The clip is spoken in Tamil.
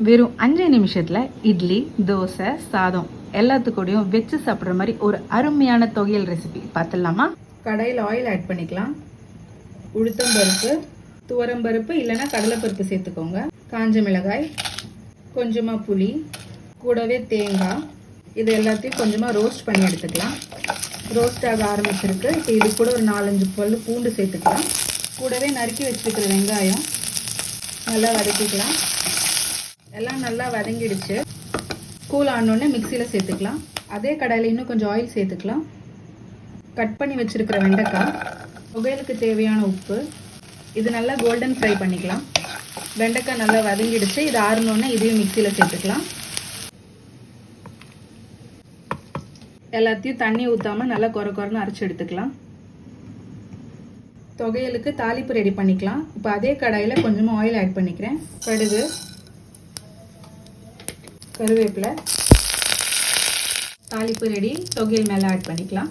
வெறும் 5 நிமிஷத்தில் இட்லி, தோசை, சாதம் எல்லாத்துக்கூடையும் வச்சு சாப்பிட்ற மாதிரி ஒரு அருமையான துவையல் ரெசிபி பார்த்துடலாமா? கடாயில் ஆயில் ஆட் பண்ணிக்கலாம். உளுத்தம்பருப்பு, துவரம்பருப்பு இல்லைன்னா கடலைப்பருப்பு சேர்த்துக்கோங்க. காஞ்ச மிளகாய், கொஞ்சமாக புளி, கூடவே தேங்காய், இது எல்லாத்தையும் கொஞ்சமாக ரோஸ்ட் பண்ணி எடுத்துக்கலாம். ரோஸ்ட் ஆக ஆரம்பிச்சிருக்கு. இப்போ இது கூட ஒரு 4-5 பல்லு பூண்டு சேர்த்துக்கலாம். கூடவே நறுக்கி வச்சுருக்கிற வெங்காயம் நல்லா வதக்கிக்கலாம். எல்லாம் நல்லா வதங்கிடுச்சு. கூல் ஆனோடனே மிக்சியில் சேர்த்துக்கலாம். அதே கடாயில் இன்னும் கொஞ்சம் ஆயில் சேர்த்துக்கலாம். கட் பண்ணி வச்சுருக்கிற வெண்டைக்காய், துவையலுக்கு தேவையான உப்பு, இது நல்லா கோல்டன் ஃப்ரை பண்ணிக்கலாம். வெண்டைக்காய் நல்லா வதங்கிடுச்சு. இது ஆறினோடனே இதையும் மிக்சியில் சேர்த்துக்கலாம். எல்லாத்தையும் தண்ணி ஊற்றாமல் நல்லா கொரன்னு அரைச்சி எடுத்துக்கலாம். துவையலுக்கு தாளிப்பு ரெடி பண்ணிக்கலாம். இப்போ அதே கடாயில் கொஞ்சமாக ஆயில் ஆட் பண்ணிக்கிறேன். கடுகு, கருவேப்பிலை, தாளிப்பு ரெடி. துவையல் மேலே ஆட் பண்ணிக்கலாம்.